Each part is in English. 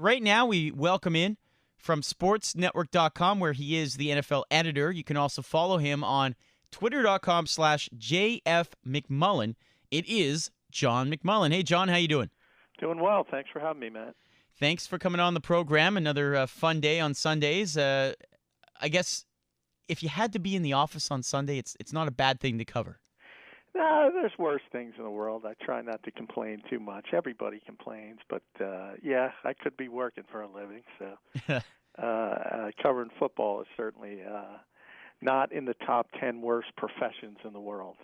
Right now, we welcome in from sportsnetwork.com, where he is the NFL editor. You can also follow him on twitter.com/JFMcMullen. It is John McMullen. Hey, John, how you doing? Doing well. Thanks for having me, Matt. Thanks for coming on the program. Another fun day on Sundays. I guess if you had to be in the office on Sunday, it's not a bad thing to cover. No, there's worse things in the world. I try not to complain too much. Everybody complains, but yeah, I could be working for a living. So covering football is certainly not in the top 10 worst professions in the world.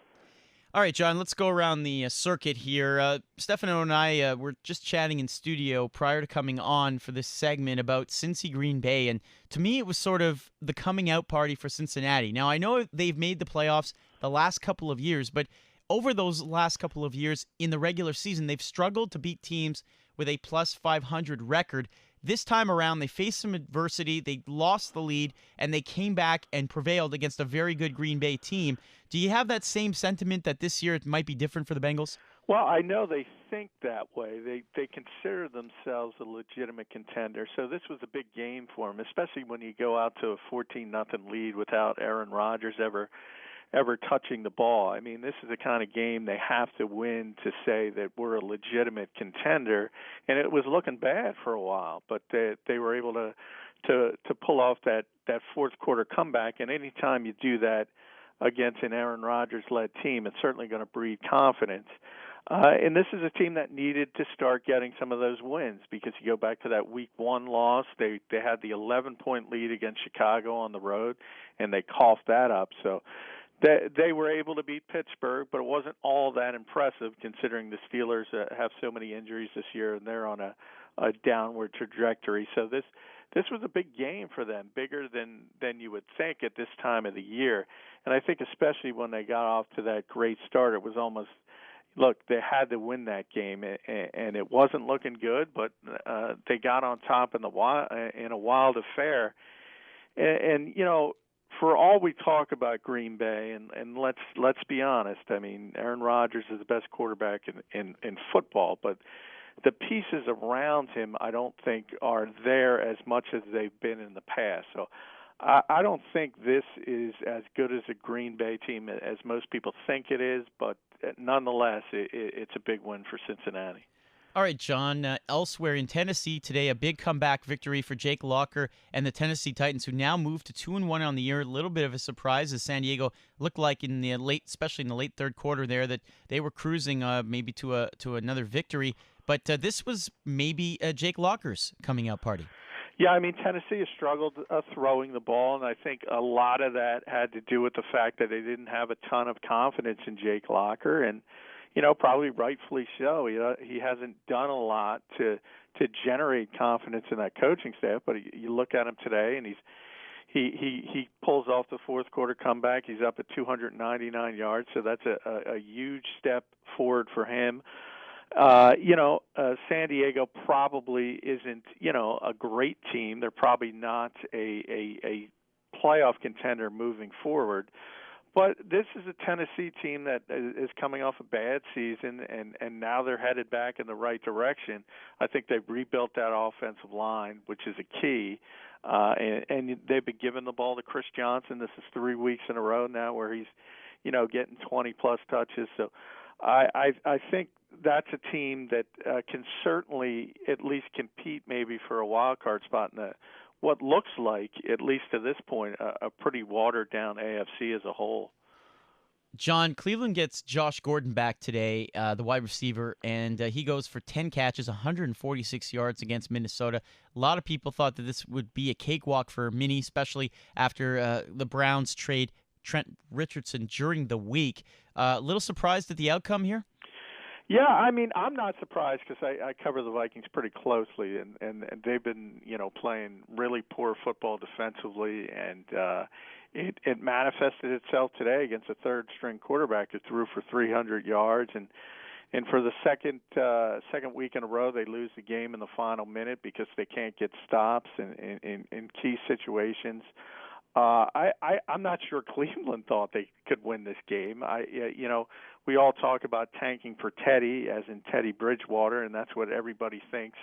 All right, John, let's go around the circuit here. Stefano and I were just chatting in studio prior to coming on for this segment about Cincy Green Bay, and to me it was sort of the coming out party for Cincinnati. Now, I know they've made the playoffs the last couple of years, but over those last couple of years in the regular season, they've struggled to beat teams with a plus 500 record. This time around, they faced some adversity, they lost the lead, and they came back and prevailed against a very good Green Bay team. Do you have that same sentiment that this year it might be different for the Bengals? Well, I know they think that way. They consider themselves a legitimate contender. So this was a big game for them, especially when you go out to a 14-0 lead without Aaron Rodgers ever touching the ball. I mean, this is the kind of game they have to win to say that we're a legitimate contender, and it was looking bad for a while, but they were able to pull off that fourth quarter comeback, and anytime you do that against an Aaron Rodgers-led team, it's certainly going to breed confidence. And this is a team that needed to start getting some of those wins because you go back to that Week 1 loss. They had the 11-point lead against Chicago on the road, and they coughed that up. So they were able to beat Pittsburgh, but it wasn't all that impressive considering the Steelers have so many injuries this year, and they're on a downward trajectory. So this was a big game for them, bigger than you would think at this time of the year. And I think especially when they got off to that great start, it was almost, look, they had to win that game, and it wasn't looking good, but they got on top in a wild affair. And you know, for all we talk about Green Bay, and let's be honest, I mean, Aaron Rodgers is the best quarterback in football, but the pieces around him I don't think are there as much as they've been in the past. So I don't think this is as good as a Green Bay team as most people think it is, but nonetheless, it's a big win for Cincinnati. All right, John. Elsewhere in Tennessee today, a big comeback victory for Jake Locker and the Tennessee Titans, who now move to 2-1 on the year. A little bit of a surprise, as San Diego looked like in the especially in the late third quarter there, that they were cruising maybe to another victory. But this was maybe Jake Locker's coming out party. Yeah, I mean, Tennessee has struggled throwing the ball, and I think a lot of that had to do with the fact that they didn't have a ton of confidence in Jake Locker, and you know, probably rightfully so. He hasn't done a lot to generate confidence in that coaching staff. But you look at him today, and he pulls off the fourth quarter comeback. He's up at 299 yards, so that's a huge step forward for him. San Diego probably isn't, a great team. They're probably not a playoff contender moving forward. But this is a Tennessee team that is coming off a bad season, and now they're headed back in the right direction. I think they've rebuilt that offensive line, which is a key. And they've been giving the ball to Chris Johnson. This is 3 weeks in a row now where he's, getting 20-plus touches. So I think that's a team that can certainly at least compete maybe for a wild card spot in what looks like, at least to this point, a pretty watered-down AFC as a whole. John, Cleveland gets Josh Gordon back today, the wide receiver, and he goes for 10 catches, 146 yards against Minnesota. A lot of people thought that this would be a cakewalk for Minnie, especially after the Browns trade Trent Richardson during the week. A little surprised at the outcome here? Yeah, I mean, I'm not surprised because I cover the Vikings pretty closely, and they've been, playing really poor football defensively, and it manifested itself today against a third-string quarterback who threw for 300 yards, and for the second week in a row, they lose the game in the final minute because they can't get stops in key situations. I'm not sure Cleveland thought they could win this game. We all talk about tanking for Teddy, as in Teddy Bridgewater, and that's what everybody thinks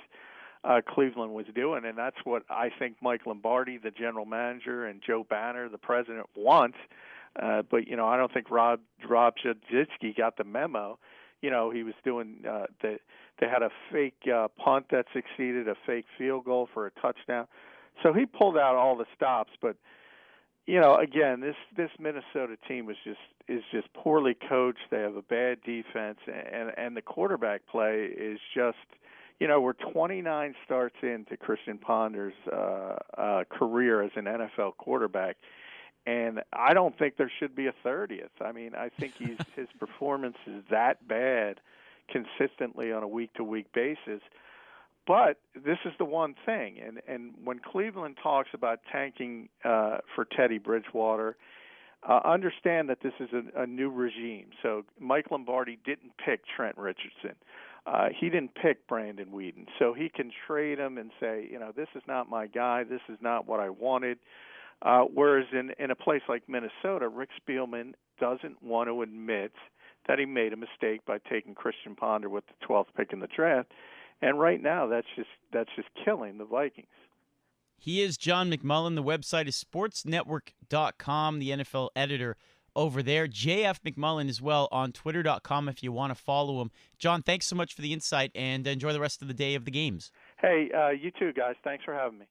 Cleveland was doing, and that's what I think Mike Lombardi, the general manager, and Joe Banner, the president, wants. But I don't think Rob Jadzicki got the memo. He was doing they had a fake punt that succeeded, a fake field goal for a touchdown. So he pulled out all the stops, but again, this Minnesota team is just poorly coached. They have a bad defense, and the quarterback play is just, we're 29 starts into Christian Ponder's career as an NFL quarterback, and I don't think there should be a 30th. I mean, I think his performance is that bad consistently on a week-to-week basis. But this is the one thing, and when Cleveland talks about tanking for Teddy Bridgewater, understand that this is a new regime. So Mike Lombardi didn't pick Trent Richardson. He didn't pick Brandon Weeden. So he can trade him and say, this is not my guy. This is not what I wanted. Whereas in a place like Minnesota, Rick Spielman doesn't want to admit that he made a mistake by taking Christian Ponder with the 12th pick in the draft. And right now, that's just killing the Vikings. He is John McMullen. The website is sportsnetwork.com, the NFL editor over there. JF McMullen as well on twitter.com if you want to follow him. John, thanks so much for the insight, and enjoy the rest of the day of the games. Hey, you too, guys. Thanks for having me.